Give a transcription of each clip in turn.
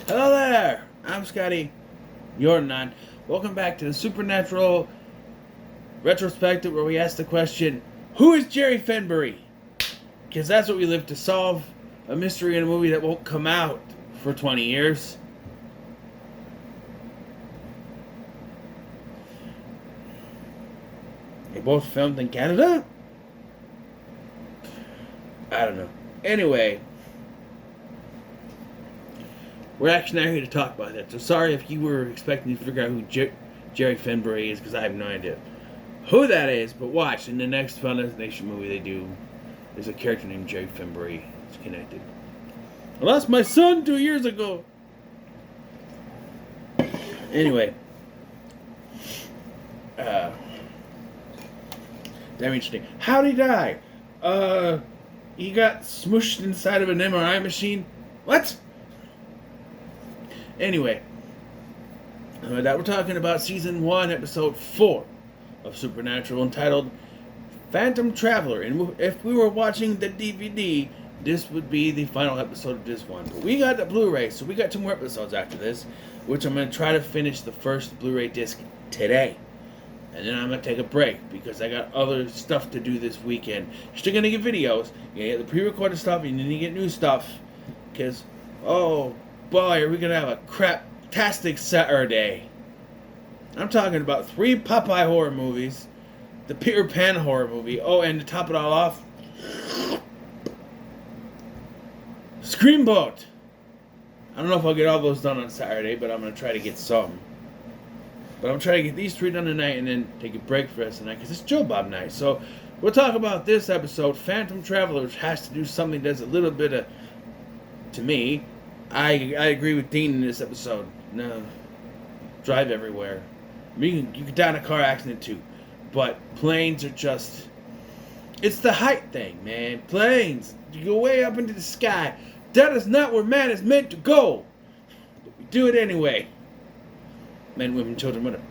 Hello there! I'm Scotty. You're not. Welcome back to the Supernatural Retrospective, where we ask the question, who is Jerry Fenbury? Because that's what we live to solve. A mystery in a movie that won't come out for 20 years. They both filmed in Canada? I don't know. Anyway, we're actually not here to talk about that. So sorry if you were expecting to figure out who Jerry Fenbury is, because I have no idea who that is. But watch, in the next Final Destination movie they do, there's a character named Jerry Fenbury. It's connected. I lost my son 2 years ago. Anyway. Damn interesting. How'd he die? He got smushed inside of an MRI machine. What? Anyway, that we're talking about season 1, episode 4 of Supernatural, entitled Phantom Traveler. And if we were watching the DVD, this would be the final episode of this one. But we got the Blu-ray, so we got 2 more episodes after this, which I'm going to try to finish the first Blu-ray disc today. And then I'm going to take a break, because I got other stuff to do this weekend. You're still going to get videos, you get the pre-recorded stuff, and then you get new stuff. Because, oh boy, are we going to have a crap-tastic Saturday. I'm talking about 3 Popeye horror movies, the Peter Pan horror movie, oh, and to top it all off, Screamboat. I don't know if I'll get all those done on Saturday, but I'm going to try to get some. But I'm trying to get these 3 done tonight and then take a break for the rest of the night, because it's Joe Bob night. So we'll talk about this episode, Phantom Traveler, which has to do something that's a little bit of, to me, I agree with Dean in this episode. No, drive everywhere. I mean, you can die in a car accident too, but planes are just, it's the height thing, man. Planes, you go way up into the sky. That is not where man is meant to go, but we do it anyway. Men, women, children, whatever.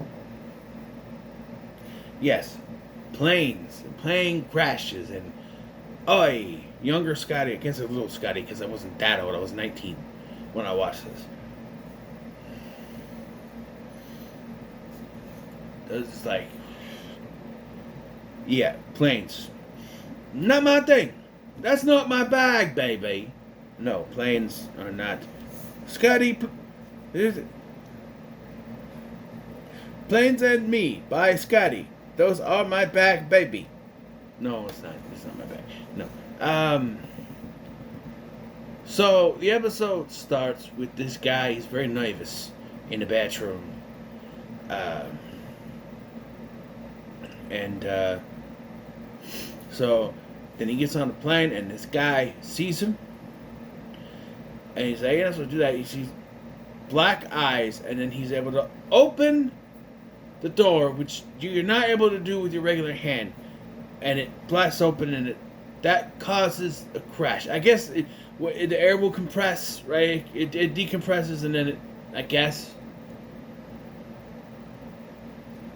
Yes, planes, and plane crashes, and younger Scotty, I guess a little Scotty, because I wasn't that old. I was 19 when I watched this. It's like, yeah, planes. Not my thing. That's not my bag, baby. No, planes are not. Scotty, is it? Planes and Me by Scotty. Those are my bag, baby. No, it's not. It's not my bag. No. So the episode starts with this guy. He's very nervous in the bathroom. So then he gets on the plane, and this guy sees him, and he's like, "You're not supposed to do that." He sees black eyes, and then he's able to open the door, which you're not able to do with your regular hand, and it blasts open, and that causes a crash. I guess the air will compress, right? It decompresses, and then I guess.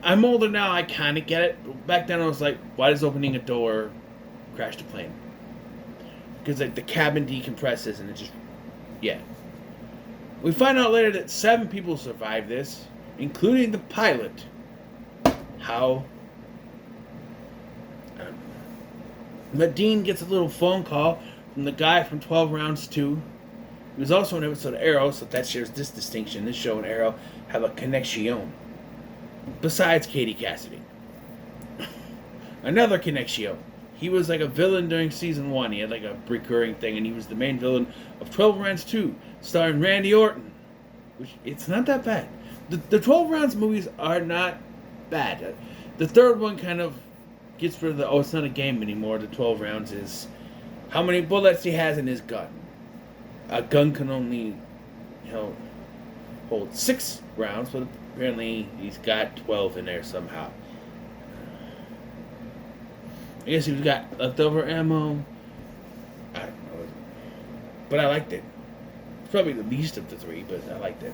I'm older now, I kind of get it. Back then I was like, why does opening a door crash the plane? Because like the cabin decompresses, and it just, yeah. We find out later that 7 people survived this, including the pilot. How? But Dean gets a little phone call from the guy from 12 Rounds 2. He was also in an episode of Arrow, so that shares this distinction. This show and Arrow have a connection. Besides Katie Cassidy. Another connection. He was like a villain during season 1. He had like a recurring thing, and he was the main villain of 12 Rounds 2, starring Randy Orton. Which, it's not that bad. The 12 Rounds movies are not bad. The third one kind of gets rid of the, it's not a game anymore. The 12 rounds is how many bullets he has in his gun. A gun can only, hold 6 rounds, but apparently he's got 12 in there somehow. I guess he's got leftover ammo. I don't know. But I liked it. It's probably the least of the 3, but I liked it.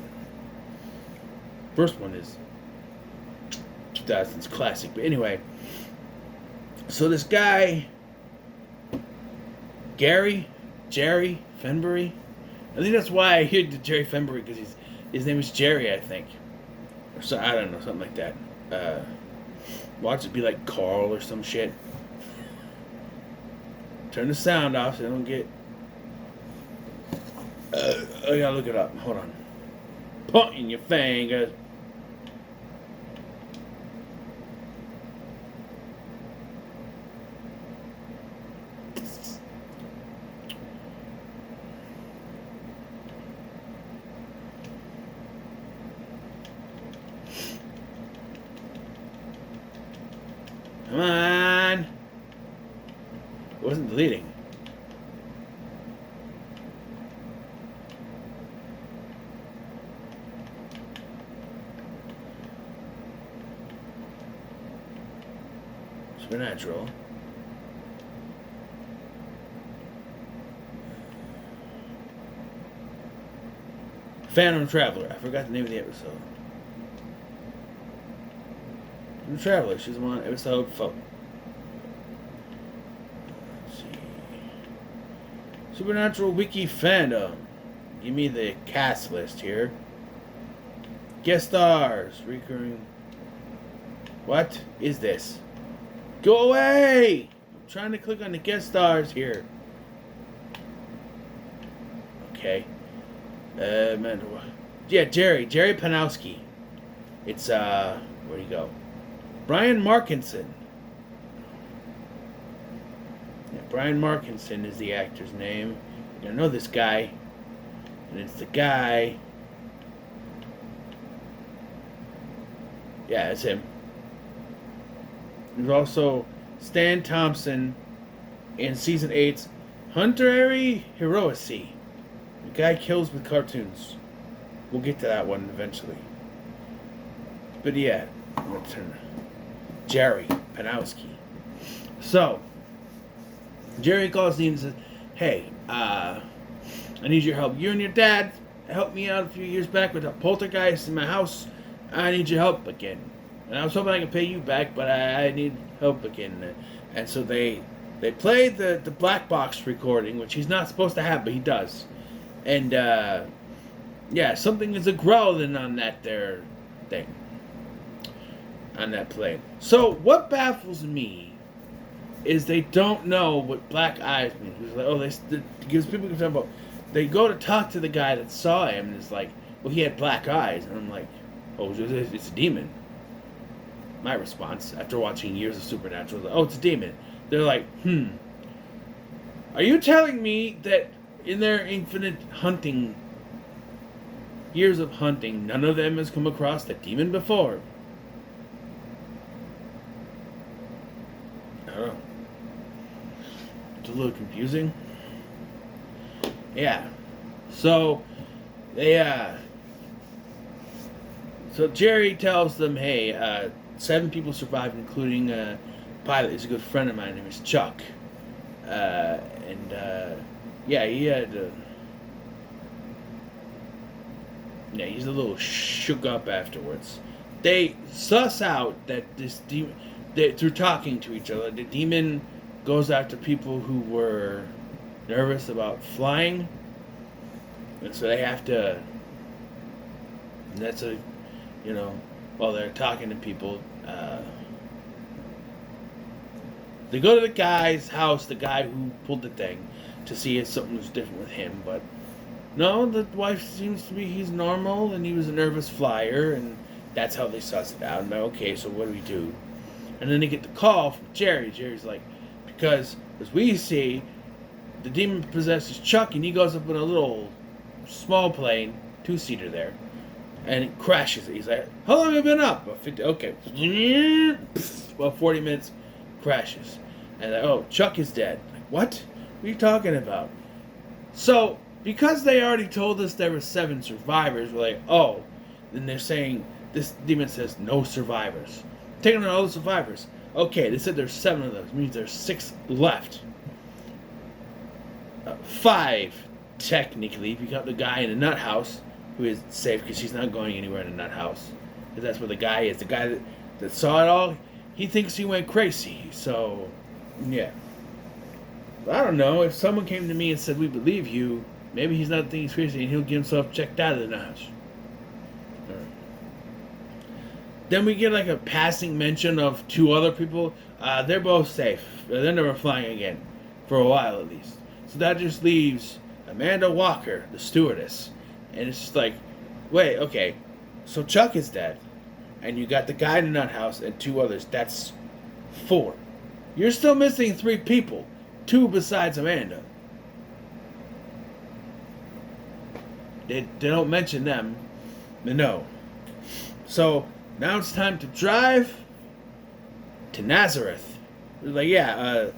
First one is 2000s classic. But anyway, so this guy, Jerry Fenbury, I think that's why I hear the Jerry Fenbury, because his name is Jerry, I think. Or so, I don't know, something like that. Watch it be like Carl or some shit. Turn the sound off so I don't get... I gotta look it up. Hold on. Pointing your fingers. Come on. It wasn't deleting. Supernatural. Phantom Traveler. I forgot the name of the episode. Phantom Traveler. She's on episode 4. Let's see. Supernatural Wiki Fandom. Give me the cast list here. Guest stars. Recurring. What is this? Go away! I'm trying to click on the guest stars here. Okay. Man, yeah, Jerry Panowski. It's where'd he go? Brian Markinson. Yeah, Brian Markinson is the actor's name. I know this guy, and it's the guy. Yeah, it's him. There's also Stan Thompson in season 8's Hunterary Heroicy. The guy kills with cartoons. We'll get to that one eventually. But yeah, I'm gonna turn Jerry Panowski. So Jerry calls me and says, "Hey, I need your help. You and your dad helped me out a few years back with a poltergeist in my house. I need your help again. And I was hoping I could pay you back, but I need help again." And so they played the black box recording, which he's not supposed to have, but he does. And yeah, something is a growling on that there thing. On that plane. So what baffles me is they don't know what black eyes mean. It's like, because people can talk about, they go to talk to the guy that saw him, and it's like, well, he had black eyes. And I'm like, oh, it's a demon. My response, after watching years of Supernatural, is like, oh, it's a demon. They're like, are you telling me that in their infinite hunting, years of hunting, none of them has come across the demon before? I don't know. It's a little confusing. Yeah. So, so Jerry tells them, hey, 7 people survived, including a pilot. He's a good friend of mine. His name is Chuck. Yeah, he had... yeah, he's a little shook up afterwards. They suss out that this demon... through talking to each other, the demon goes after people who were nervous about flying. And so they have to... that's a... while they're talking to people, they go to the guy's house, the guy who pulled the thing, to see if something was different with him, but no, the wife seems to be, he's normal, and he was a nervous flyer, and that's how they suss it out. And they're, okay, so what do we do? And then they get the call from Jerry. Jerry's like, because, as we see, the demon possesses Chuck, and he goes up in a little small plane, 2-seater there, and it crashes. He's like, how long have you been up? About 50, okay. About 40 minutes, crashes. And like, oh, Chuck is dead. Like, what? What are you talking about? So, because they already told us there were 7 survivors, we're like, oh. Then they're saying, this demon says no survivors. Taking on all the survivors. Okay, they said there's 7 of those. It means there's 6 left. 5, technically, if you count the guy in the nut house, who is safe because she's not going anywhere in the nut house. Because that's where the guy is. The guy that saw it all, he thinks he went crazy. So, yeah. I don't know. If someone came to me and said, we believe you, Maybe he's not thinking he's crazy and he'll get himself checked out of the notch. Then we get like a passing mention of two other people. They're both safe. They're never flying again. For a while at least. So that just leaves Amanda Walker, the stewardess. And it's just like, wait, okay. So Chuck is dead. And you got the guy in the nut house and two others. That's 4. You're still missing 3 people. 2 besides Amanda. They don't mention them. No. So now it's time to drive to Nazareth. Like, yeah,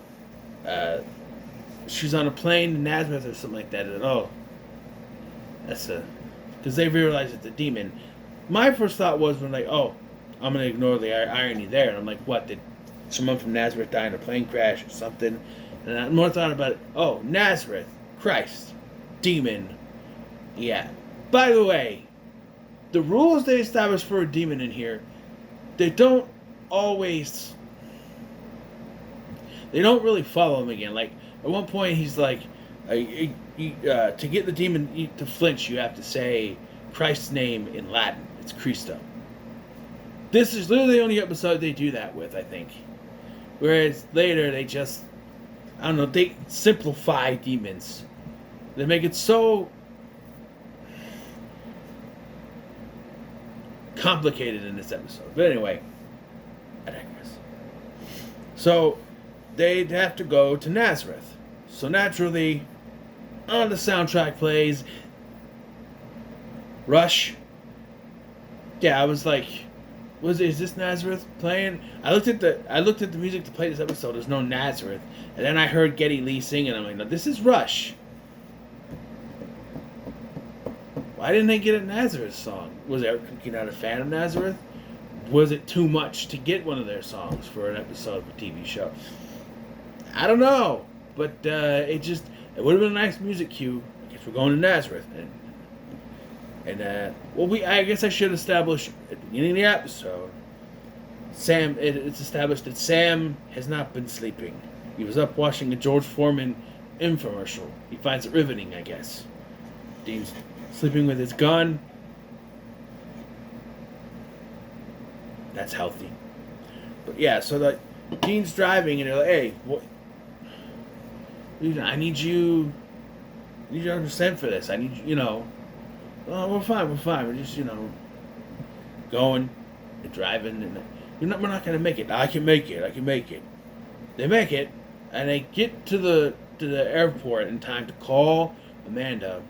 she's on a plane to Nazareth or something like that. And, that's because they realize it's a demon. My first thought was when like, oh, I'm gonna ignore the irony there, and I'm like, what, did someone from Nazareth die in a plane crash or something? And I more thought about it. Oh, Nazareth, Christ, demon, yeah. By the way, the rules they established for a demon in here, they don't really follow them again. Like at one point, he's like, to get the demon to flinch, you have to say Christ's name in Latin. It's Christo. This is literally the only episode they do that with, I think. Whereas later they just, I don't know, they simplify demons. They make it so complicated in this episode. But anyway, I digress. So they'd have to go to Nazareth. So naturally, on the soundtrack plays Rush. Yeah, I was like, is this Nazareth playing? I looked at the music to play this episode. There's no Nazareth, and then I heard Geddy Lee singing. I'm like, no, this is Rush. Why didn't they get a Nazareth song? Was Eric not a fan of Nazareth? Was it too much to get one of their songs for an episode of a TV show? I don't know, but it would have been a nice music cue. I guess we're going to Nazareth, I guess I should establish at the beginning of the episode. It's established that Sam has not been sleeping. He was up watching a George Foreman infomercial. He finds it riveting, I guess. Dean's sleeping with his gun. That's healthy. But yeah, so Dean's driving and they're like, hey, what? I need you to understand for this. I need you, oh, we're fine. We're just, going and driving. And we're not going to make it. I can make it. They make it, and they get to the airport in time to call Amanda.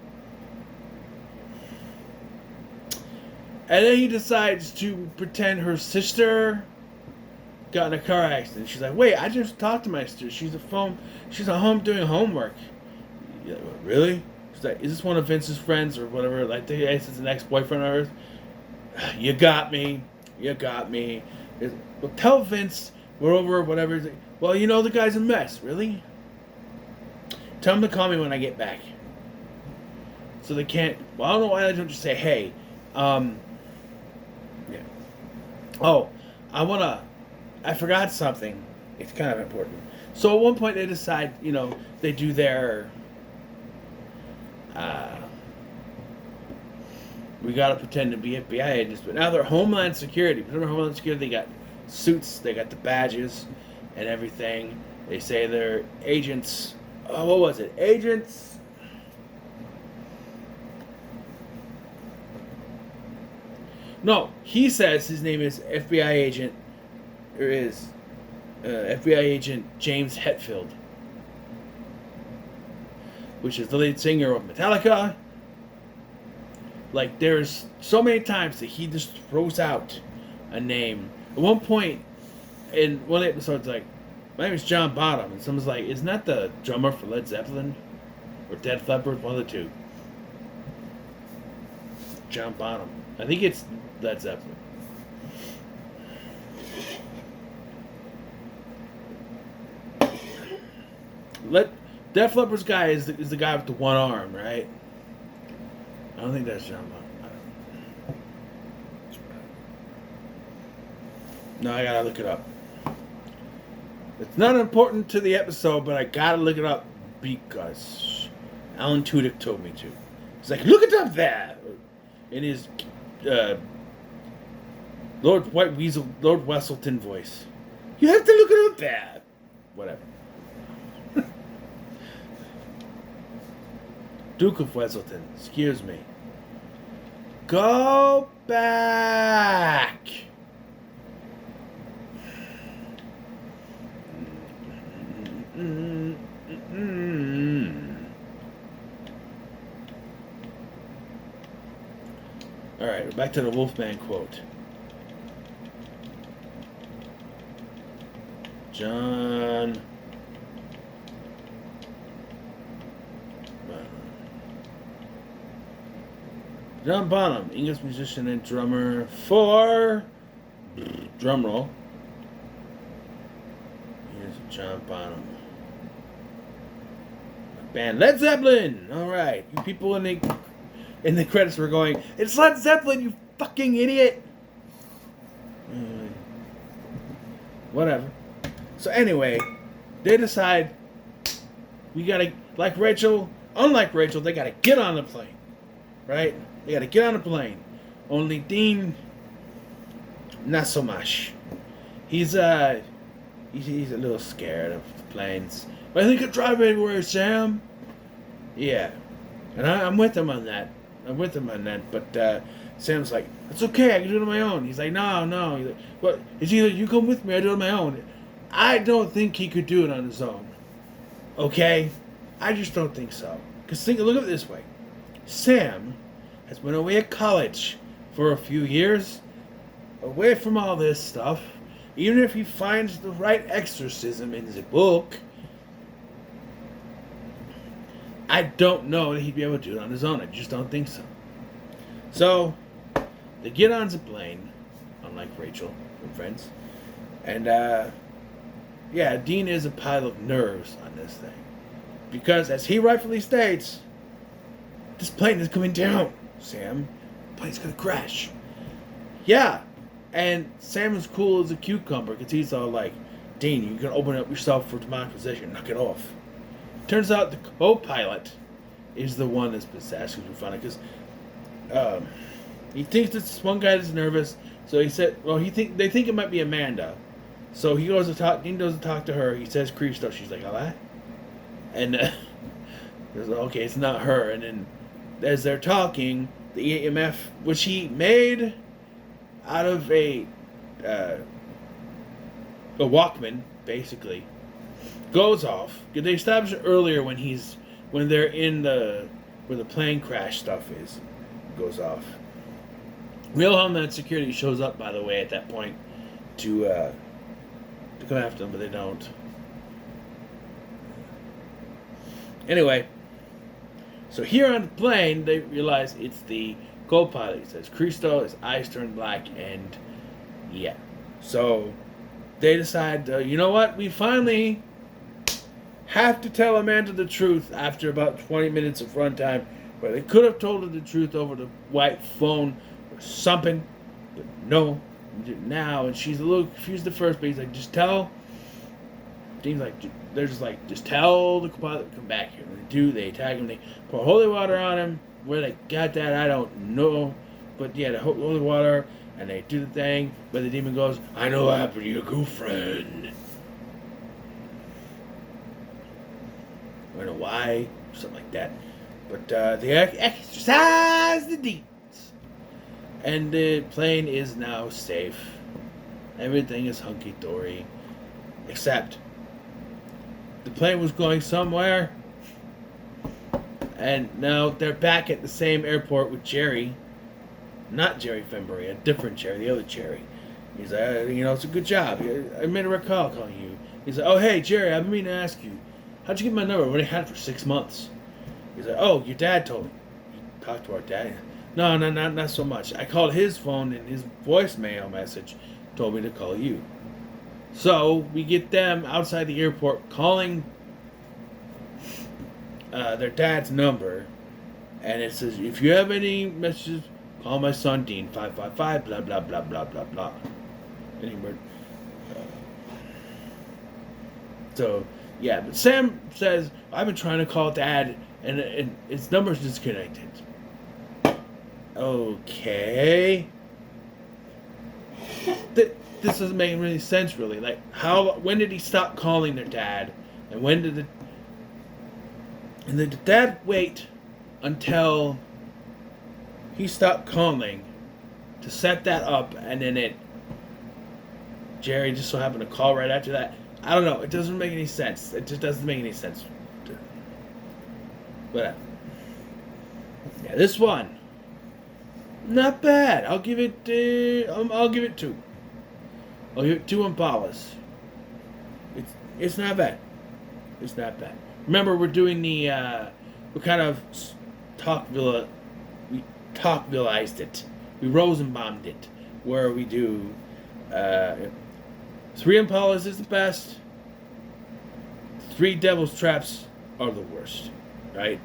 And then he decides to pretend her sister got in a car accident. She's like, wait, I just talked to my sister. She's at home doing homework. Yeah, really? She's like, is this one of Vince's friends or whatever? Like, it's an ex-boyfriend of hers? You got me. Well, tell Vince we're over, whatever. Like, well, the guy's a mess. Really? Tell him to call me when I get back. So they can't. Well, I don't know why they don't just say, hey, yeah. Oh, I forgot something. It's kind of important. So at one point they decide, they do their, we gotta pretend to be FBI agents, but now they're Homeland Security. Remember Homeland Security? They got suits, they got the badges and everything. They say they're agents. Oh, what was it? Agents. No, he says his name is FBI agent. There is FBI agent James Hetfield, which is the lead singer of Metallica. Like, there's so many times that he just throws out a name. At one point, in one of the episodes, like, my name is John Bonham, and someone's like, isn't that the drummer for Led Zeppelin? Or Dead Leppard? One of the two. John Bonham. I think it's Led Zeppelin. Def Leppard's guy is the guy with the one arm, right? I don't think that's John Bonham. No, I gotta look it up. It's not important to the episode, but I gotta look it up because Alan Tudyk told me to. He's like, look it up there! In his Lord Wesselton voice. You have to look it up there! Whatever. Duke of Wesselton, excuse me. Go back! Alright, back to the Wolfman quote. John Bonham, English musician and drummer for drumroll. Here's John Bonham. Band Led Zeppelin. All right, you people in the credits were going, it's Led Zeppelin, you fucking idiot. Whatever. So anyway, they decide we gotta, like Rachel, unlike Rachel, they gotta get on the plane, right? They gotta get on the plane. Only Dean, not so much. He's a little scared of the planes. But I think I drive anywhere, Sam. Yeah, and I'm with him on that. But Sam's like, it's okay, I can do it on my own. He's like, no. He's like, well, it's either you come with me, I do it on my own. I don't think he could do it on his own. Okay? I just don't think so. Because look at it this way. Sam has been away at college for a few years, away from all this stuff. Even if he finds the right exorcism in the book, I don't know that he'd be able to do it on his own. I just don't think so. So, they get on the plane, unlike Rachel from Friends, and yeah, Dean is a pile of nerves on this thing. Because, as he rightfully states, this plane is coming down, Sam. The plane's gonna crash. Yeah, and Sam is cool as a cucumber because he's all like, Dean, you can open up yourself for demonic possession, knock it off. Turns out the co-pilot is the one that's possessed, which is funny because he thinks this one guy is nervous, so he said, well, they think it might be Amanda. So he goes to talk, Dean goes to talk to her, he says Christo, she's like, oh, and he's like, okay, it's not her, and then as they're talking, the EMF, which he made out of a Walkman, basically, goes off. They established it earlier when they're in where the plane crash stuff is, goes off. Wilhelm and security shows up, by the way, at that point to come after them, but they don't. Anyway, so here on the plane, they realize it's the co-pilot. He says Christo, his eyes turn black, and yeah. So they decide, you know what? We finally have to tell Amanda the truth after about 20 minutes of runtime, where they could have told her the truth over the white phone or something, but no, we did it now, and she's a little confused at first, but he's like, just tell. Dean's like, they're just like, just tell the co-pilot to come back here. And they do, they attack him, they pour holy water on him. Where they got that, I don't know, but yeah, the holy water, and they do the thing, but the demon goes, I know what happened to your girlfriend. I don't know why, something like that. But they exorcise the demons. And the plane is now safe. Everything is hunky-dory. Except the plane was going somewhere. And now they're back at the same airport with Jerry. Not Jerry Fenbury, a different Jerry, the other Jerry. He's like, it's a good job. I made a recall calling you. He's like, oh, hey, Jerry, I've been meaning to ask you. How'd you get my number? I've only had it for 6 months. He's like, oh, your dad told me. You talked to our dad? No, not so much. I called his phone, and his voicemail message told me to call you. So we get them outside the airport calling their dad's number, and it says, if you have any messages, call my son Dean, 555, blah, blah, blah, blah, blah, blah. Anyway. So, yeah, but Sam says, I've been trying to call Dad, and its numbers disconnected. Okay. This doesn't make any sense, really. Like, when did he stop calling their dad? And when did the dad wait until he stopped calling to set that up, and then Jerry just so happened to call right after that? I don't know. It doesn't make any sense. It just doesn't make any sense. Whatever. Yeah, this one, not bad. I'll give it 2. I'll give it 2 Impalas. It's not bad. It's not bad. Remember, we're doing the we kind of Talkvilleized it. We Rosenbombed it, where we do 3 Impalas is the best. 3 Devil's Traps are the worst, right?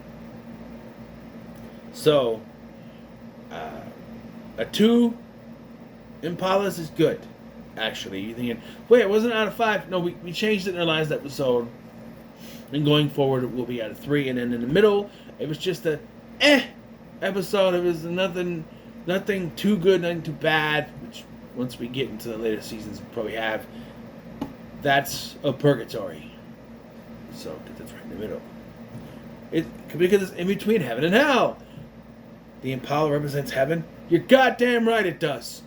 So, a 2 Impalas is good, actually. You're thinking, wait, it wasn't out of 5. No, we changed it in our last episode. And going forward, it will be out of 3. And then in the middle, it was just a episode. It was nothing too good, nothing too bad. Which, once we get into the later seasons, we'll probably have. That's a purgatory. So, that's right in the middle. Because it's in between heaven and hell. The Impala represents heaven. You're goddamn right it does.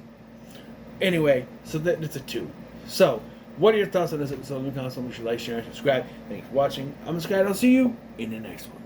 Anyway, so that's a 2. So, what are your thoughts on this episode? Leave a comment, make sure you like, share, and subscribe. Thanks for watching. I'm Scott. I'll see you in the next one.